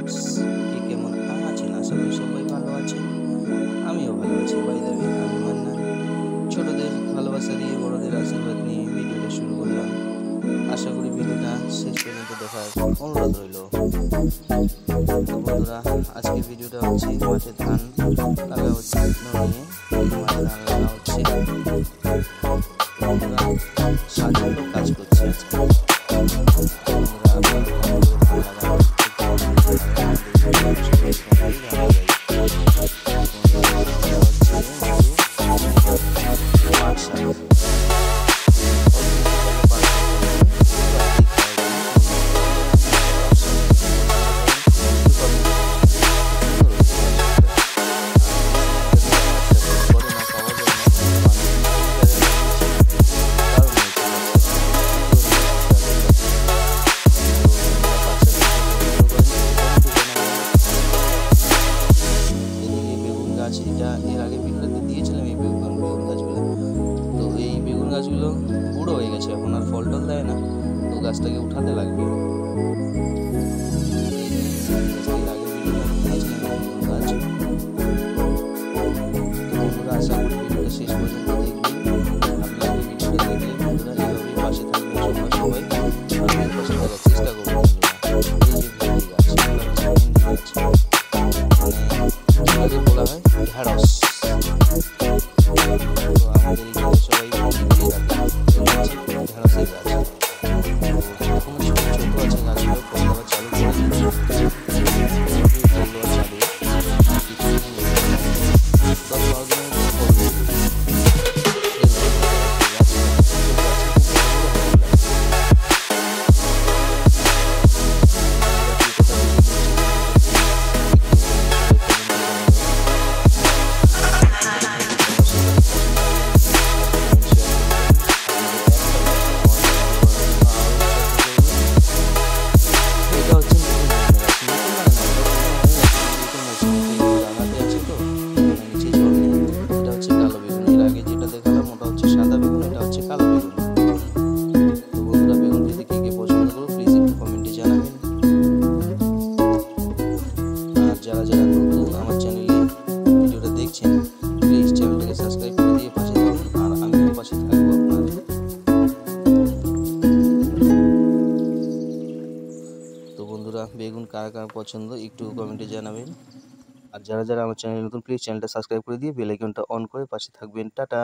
Viewers, কে কেমন আছেন? আশা করি সবাই ভালো আছেন। আমিও ভালো আছি। বাই দ্য ওয়ে, আমি মান্নান। ছোটদের ভালোবাসা দিয়ে বড়দের আশীর্বাদ নিয়ে ভিডিওটা শুরু করলাম। আশা করি ভিডিওটা শেষ পর্যন্ত দেখার অনুরোধ রইল। তো বন্ধুরা, আজকের ভিডিওটা হচ্ছে মাঠে ধান লাগা হচ্ছে নিয়ে। মাঠে ধান লাগা হচ্ছে। বন্ধুরা, 7জন লোক কাজ করছে আজকে। এটা এর আগে ভিডিওতে দিয়েছিলাম এই বেগুন গাছগুলো। তো এই বেগুন গাছগুলো বুড়ো হয়ে গেছে, এখন আর ফল টল দেয় না, তো গাছটাকে উঠাতে লাগবে। আশা করি ভিডিওটা শেষ পর্যন্ত দেখবেন। আপনারা ভিডিওটা দেখলে বন্ধুরা এভাবেই পাশে থাকবেন, সবাই আপনাদের পাশে থাকার চেষ্টা করবেন। এই যে ভেন্ডি গাছ, এটাকে বলা হয় ঢেঁড়স। তো আমাদের এখানে সবাই ঢেঁড়সের গাছ। এখনো ছোট ছোট আছে গাছগুলো, ফল দেওয়া চালু করে দিচ্ছে। ফল দেওয়া চালু, 10-12 দিনের ফল দেবে। যারা যারা নতুন আমার চ্যানেলে ভিডিওটা দেখছেন, প্লিজ চ্যানেলটাকে সাবস্ক্রাইব করে দিয়ে পাশে থাকুন, আর আমিও পাশে থাকবো আপনার। তো বন্ধুরা, বেগুন কার কার পছন্দ একটু কমেন্টে জানাবেন। আর যারা যারা আমার চ্যানেলে নতুন, প্লিজ চ্যানেলটা সাবস্ক্রাইব করে দিয়ে বেল আইকনটা অন করে পাশে থাকবেন। টাটা।